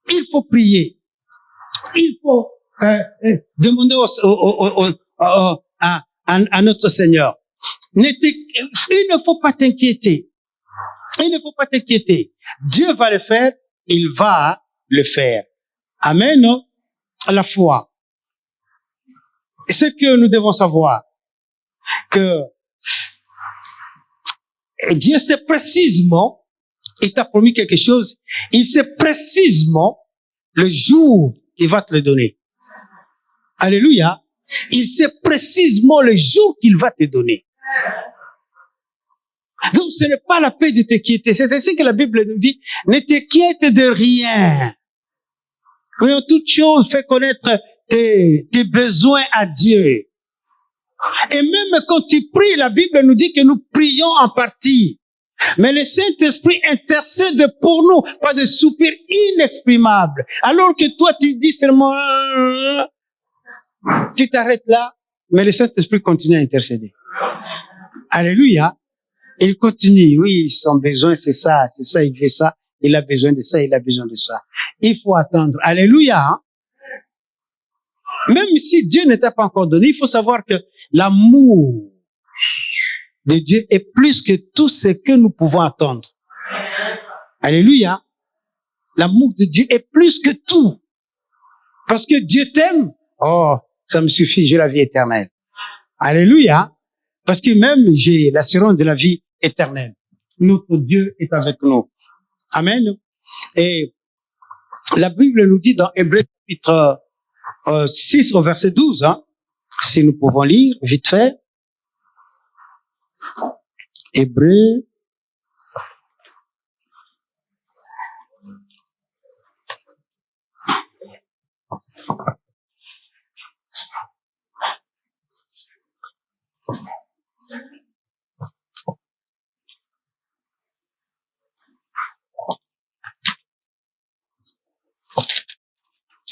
Il faut prier. Il faut demander à notre Seigneur. Il ne faut pas t'inquiéter. Il ne faut pas t'inquiéter. Dieu va le faire. Il va le faire. Amen. La foi. Et ce que nous devons savoir, que Dieu sait précisément, il t'a promis quelque chose, il sait précisément le jour qu'il va te le donner. Alléluia. Il sait précisément le jour qu'il va te donner. Donc ce n'est pas la paix de t'inquiéter. C'est ainsi que la Bible nous dit, ne t'inquiète de rien. Mais en toute chose, fais connaître tes besoins à Dieu. Et même quand tu pries, la Bible nous dit que nous prions en partie. Mais le Saint-Esprit intercède pour nous, pas de soupirs inexprimables. Alors que toi, tu dis seulement, tu t'arrêtes là, mais le Saint-Esprit continue à intercéder. Alléluia. Il continue. Oui, son besoin, c'est ça, il fait ça. Il a besoin de ça, il a besoin de ça. Il faut attendre. Alléluia. Hein? Même si Dieu ne t'a pas encore donné, il faut savoir que l'amour de Dieu est plus que tout ce que nous pouvons attendre. Alléluia. L'amour de Dieu est plus que tout. Parce que Dieu t'aime. Oh, ça me suffit, j'ai la vie éternelle. Alléluia. Parce que même j'ai l'assurance de la vie éternelle. Notre Dieu est avec nous. Amen. Et la Bible nous dit dans Hébreux chapitre 6 au verset 12, hein, si nous pouvons lire vite fait. Hébreux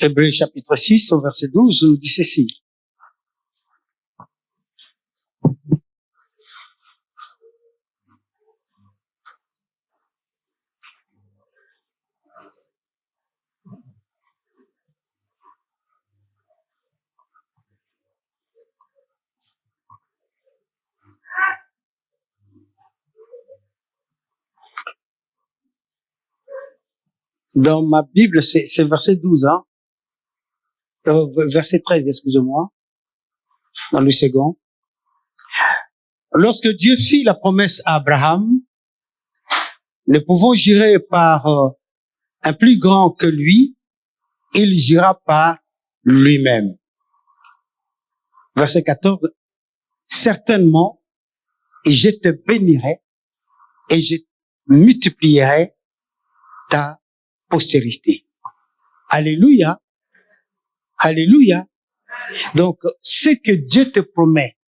Hébreux chapitre 6 au verset 12 nous dit ceci. Dans ma Bible, c'est verset 12, hein. Verset 13, excusez-moi. Dans le second. Lorsque Dieu fit la promesse à Abraham, ne pouvant jurer par un plus grand que lui, il jura par lui-même. Verset 14. Certainement, je te bénirai et je multiplierai ta postérité. Alléluia. Alléluia. Donc, ce que Dieu te promet,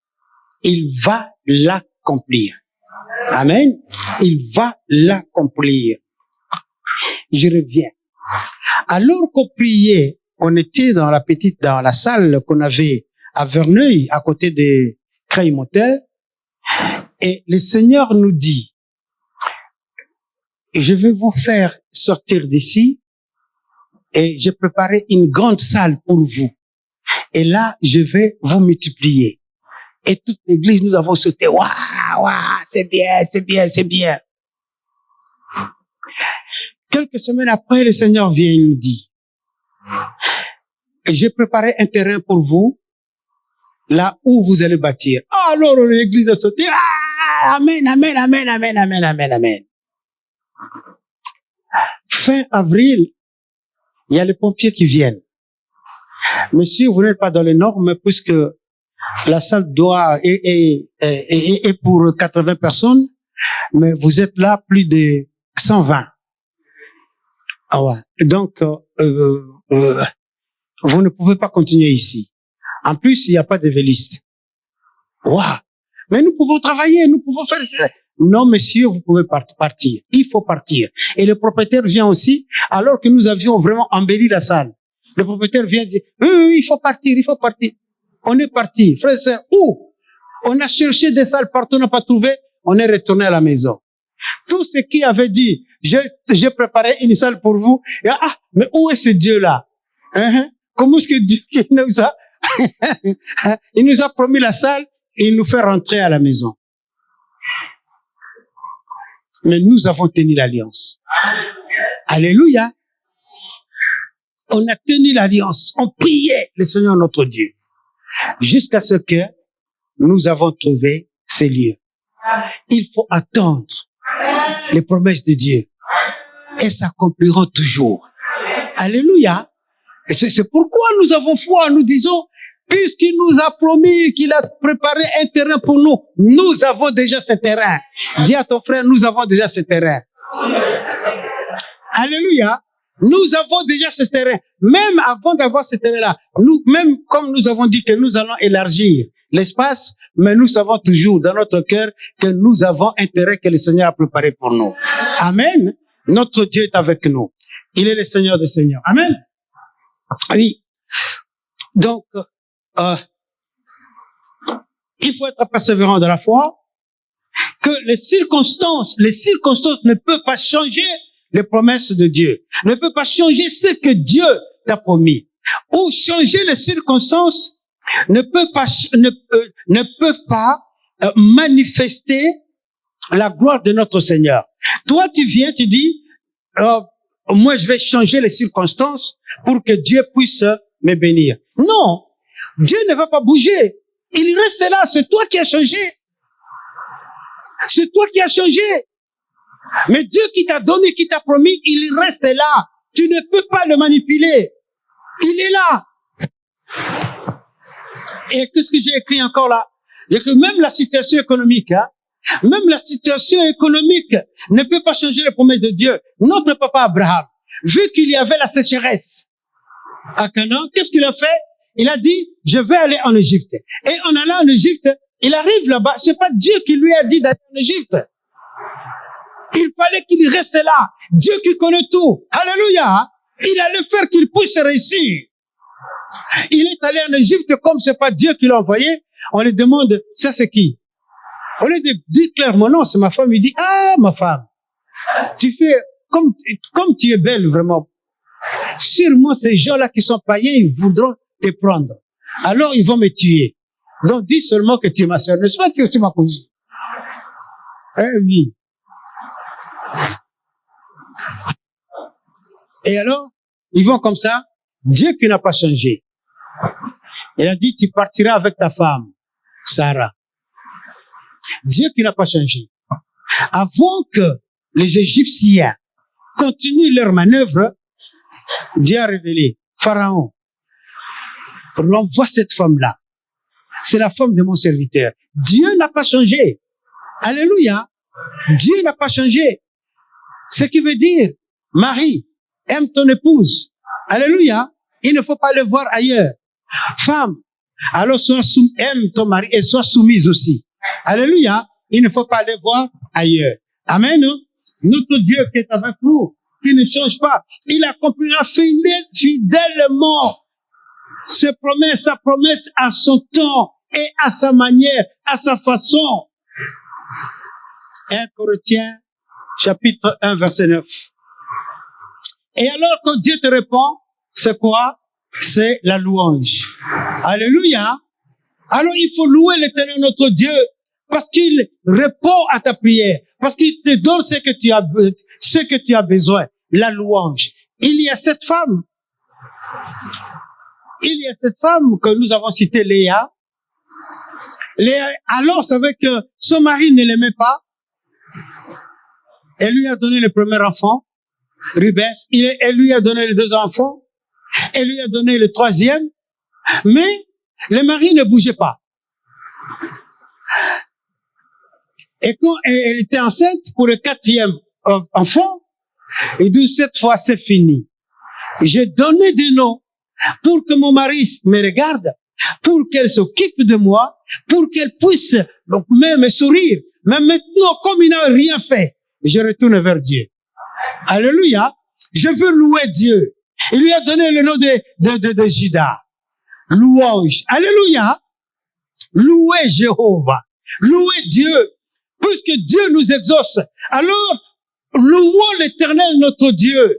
il va l'accomplir. Amen. Il va l'accomplir. Je reviens. Alors qu'on priait, on était dans la salle qu'on avait à Verneuil, à côté de Creil-Motel, et le Seigneur nous dit, je vais vous faire sortir d'ici, et j'ai préparé une grande salle pour vous. Et là, je vais vous multiplier. Et toute l'église, nous avons sauté. Waouh, waouh, c'est bien, c'est bien, c'est bien. Quelques semaines après, le Seigneur vient et nous dit, j'ai préparé un terrain pour vous, là où vous allez bâtir. Alors, l'église a sauté. Ah, amen, amen, amen, amen, amen, amen, amen. Fin avril, il y a les pompiers qui viennent. Monsieur, vous n'êtes pas dans les normes, puisque la salle est pour 80 personnes, mais vous êtes là plus de 120. Ah ouais. Donc, vous ne pouvez pas continuer ici. En plus, il n'y a pas de véliste. Waouh. Mais nous pouvons travailler, nous pouvons faire... Non, monsieur, vous pouvez partir. Il faut partir. Et le propriétaire vient aussi, alors que nous avions vraiment embelli la salle. Le propriétaire vient dire, oui, il faut partir, il faut partir. On est parti. Frère et sœur, où? On a cherché des salles partout, on n'a pas trouvé. On est retourné à la maison. Tout ce qui avait dit, j'ai préparé une salle pour vous. Et, mais où est ce Dieu-là? Comment est-ce que Dieu nous a, il nous a promis la salle et il nous fait rentrer à la maison. Mais nous avons tenu l'alliance. Alléluia. On a tenu l'alliance. On priait le Seigneur notre Dieu. Jusqu'à ce que nous avons trouvé ces lieux. Il faut attendre les promesses de Dieu. Elles s'accompliront toujours. Alléluia. Et c'est pourquoi nous avons foi. Nous disons, puisqu'il nous a promis qu'il a préparé un terrain pour nous, nous avons déjà ce terrain. Dis à ton frère, nous avons déjà ce terrain. Alléluia. Nous avons déjà ce terrain. Même avant d'avoir ce terrain-là, même comme nous avons dit que nous allons élargir l'espace, mais nous savons toujours dans notre cœur que nous avons un terrain que le Seigneur a préparé pour nous. Amen. Notre Dieu est avec nous. Il est le Seigneur des Seigneurs. Amen. Oui. Donc, il faut être persévérant dans la foi, que les circonstances ne peuvent pas changer les promesses de Dieu, ne peuvent pas changer ce que Dieu t'a promis, ou changer les circonstances ne peuvent pas manifester la gloire de notre Seigneur. Toi, tu viens, tu dis, moi, je vais changer les circonstances pour que Dieu puisse me bénir. Non, Dieu ne va pas bouger. Il reste là. C'est toi qui as changé. C'est toi qui as changé. Mais Dieu qui t'a donné, qui t'a promis, il reste là. Tu ne peux pas le manipuler. Il est là. Et qu'est-ce que j'ai écrit encore là? C'est que même la situation économique, même la situation économique ne peut pas changer les promesses de Dieu. Notre papa Abraham, vu qu'il y avait la sécheresse à Canaan, qu'est-ce qu'il a fait? Il a dit, je vais aller en Égypte. Et en allant en Égypte, il arrive là-bas. C'est pas Dieu qui lui a dit d'aller en Égypte. Il fallait qu'il reste là. Dieu qui connaît tout. Alléluia. Il allait faire qu'il puisse réussir. Il est allé en Égypte comme c'est pas Dieu qui l'a envoyé. On lui demande, ça c'est qui? On lui dit clairement, non, c'est ma femme. Il dit, ah, ma femme, tu fais comme tu es belle vraiment. Sûrement ces gens-là qui sont païens, ils voudront te prendre. Alors ils vont me tuer. Donc dis seulement que tu es ma sœur. N'est-ce pas que tu es ma cousine? Oui. Et alors, ils vont comme ça. Dieu qui n'a pas changé. Il a dit, tu partiras avec ta femme, Sarah. Dieu qui n'a pas changé. Avant que les Égyptiens continuent leur manœuvre, Dieu a révélé, Pharaon, renvoie cette femme-là. C'est la femme de mon serviteur. Dieu n'a pas changé. Alléluia. Dieu n'a pas changé. Ce qui veut dire, Marie, aime ton épouse. Alléluia. Il ne faut pas le voir ailleurs. Femme, alors aime ton mari et sois soumise aussi. Alléluia. Il ne faut pas le voir ailleurs. Amen. Notre Dieu qui est avec nous, qui ne change pas, il accomplira fidèlement sa promesse à son temps et à sa manière, à sa façon. 1 Corinthiens, chapitre 1, verset 9. Et alors, quand Dieu te répond, c'est quoi? C'est la louange. Alléluia. Alors, il faut louer l'Éternel notre Dieu parce qu'il répond à ta prière, parce qu'il te donne ce que tu as besoin. La louange. Il y a cette femme que nous avons citée, Léa. Léa, alors, savait que son mari ne l'aimait pas. Elle lui a donné le premier enfant, Rubens. Elle lui a donné les 2 enfants. Elle lui a donné le 3e. Mais le mari ne bougeait pas. Et quand elle était enceinte pour le 4e enfant, il dit, cette fois, c'est fini. J'ai donné des noms pour que mon mari me regarde, pour qu'elle s'occupe de moi, pour qu'elle puisse me sourire. Mais maintenant, comme il n'a rien fait, je retourne vers Dieu. Alléluia. Je veux louer Dieu. Il lui a donné le nom de Judas. Louange. Alléluia. Louez Jéhovah. Louez Dieu. Puisque Dieu nous exauce. Alors, louons l'Éternel notre Dieu.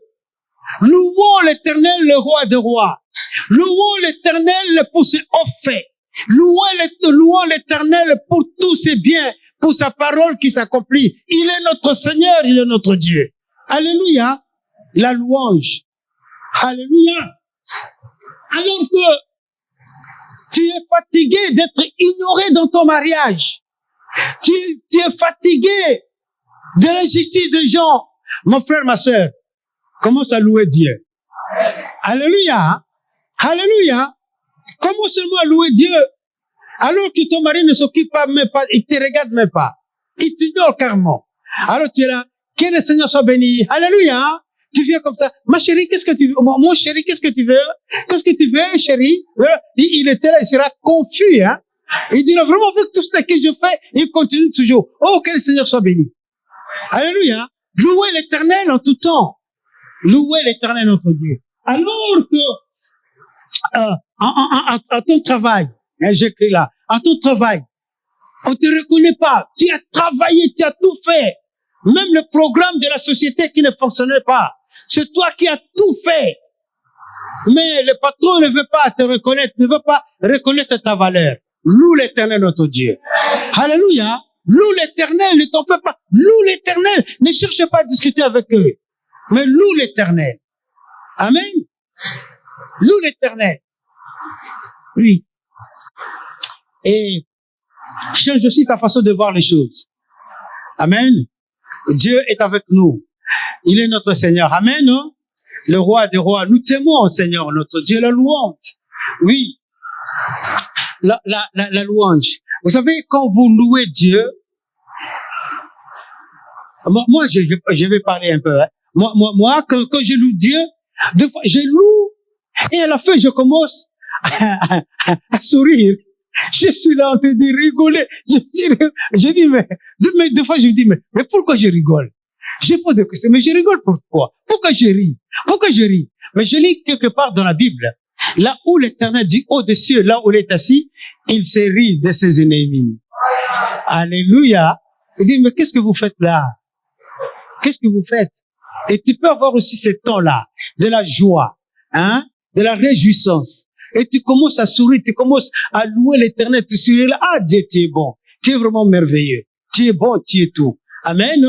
Louons l'Éternel le roi des rois. Louons l'Éternel pour ses hauts faits. Louons l'Éternel pour tous ses biens, pour sa parole qui s'accomplit. Il est notre Seigneur, il est notre Dieu. Alléluia. La louange. Alléluia. Alors que tu es fatigué d'être ignoré dans ton mariage. Tu es fatigué de l'injustice des gens. Mon frère, ma sœur, commence à louer Dieu. Alléluia. Alléluia. Commence seulement à louer Dieu. Alors que ton mari ne s'occupe pas, même pas, il te regarde même pas. Il t'ignore carrément. Alors tu es là. Que le Seigneur soit béni. Alléluia. Tu viens comme ça. Ma chérie, qu'est-ce que tu veux? Mon chéri, qu'est-ce que tu veux? Qu'est-ce que tu veux, chérie? Il était là, il sera confus, hein. Il dira vraiment, avec tout ce que je fais, il continue toujours. Oh, que le Seigneur soit béni. Alléluia. Louez l'Éternel en tout temps. Louez l'Éternel notre Dieu. Alors que, à ton travail, hein, j'écris là, à ton travail, on te reconnaît pas. Tu as travaillé, tu as tout fait. Même le programme de la société qui ne fonctionnait pas. C'est toi qui as tout fait. Mais le patron ne veut pas te reconnaître, ne veut pas reconnaître ta valeur. Loue l'Éternel notre Dieu. Alléluia. Loue l'Éternel, ne t'en fais pas. Loue l'Éternel. Ne cherche pas à discuter avec eux. Mais loue l'Éternel. Amen. Loue l'Éternel. Oui. Et change aussi ta façon de voir les choses. Amen. Dieu est avec nous. Il est notre Seigneur. Amen. Non? Le roi des rois. Nous t'aimons au Seigneur, notre Dieu, la louange. Oui. La louange. Vous savez, quand vous louez Dieu, moi, je vais parler un peu, hein. Moi, quand je loue Dieu, des fois, je loue, et à la fin, je commence à sourire. Je suis là en train de rigoler. Je dis, mais des fois, je me dis, mais pourquoi je rigole? J'ai pas de question, mais je rigole pourquoi? Pourquoi je ris? Pourquoi je ris? Mais je lis quelque part dans la Bible, là où l'Éternel du haut des cieux, là où il est assis, il se rit de ses ennemis. Alléluia. Il dit, mais qu'est-ce que vous faites là? Qu'est-ce que vous faites? Et tu peux avoir aussi ce temps-là, de la joie, hein, de la réjouissance. Et tu commences à sourire, tu commences à louer l'Éternel, tu souris là, ah Dieu, tu es bon, tu es vraiment merveilleux, tu es bon, tu es tout. Amen.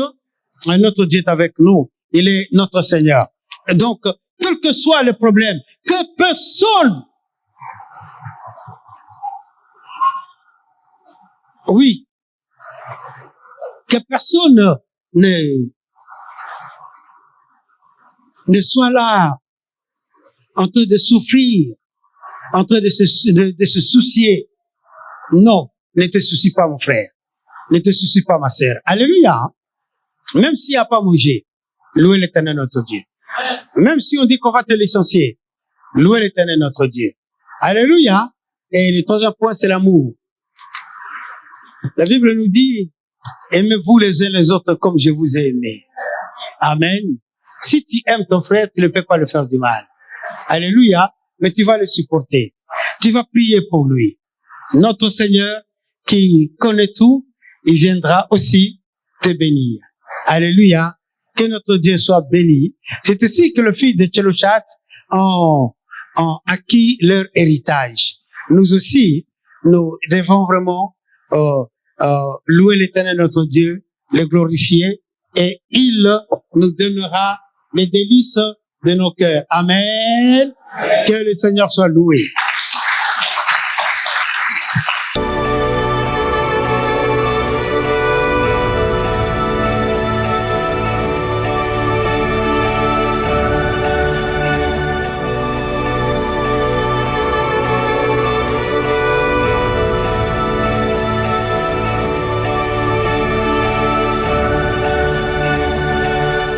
Et notre Dieu est avec nous, il est notre Seigneur. Et donc, quel que soit le problème, que personne, oui, que personne ne soit là en train de souffrir, en train de se soucier. Non, ne te soucie pas, mon frère. Ne te soucie pas, ma sœur. Alléluia. Même s'il n'y a pas mangé, louez l'Éternel notre Dieu. Même si on dit qu'on va te licencier, louez l'Éternel notre Dieu. Alléluia. Et le troisième point, c'est l'amour. La Bible nous dit, aimez-vous les uns les autres comme je vous ai aimé. Amen. Si tu aimes ton frère, tu ne peux pas le faire du mal. Alléluia. Mais tu vas le supporter. Tu vas prier pour lui. Notre Seigneur, qui connaît tout, il viendra aussi te bénir. Alléluia. Que notre Dieu soit béni. C'est ainsi que le fils de Tchelochat ont acquis leur héritage. Nous aussi, nous devons vraiment louer l'Éternel notre Dieu, le glorifier, et il nous donnera les délices de nos cœurs. Amen. Que le Seigneur soit loué.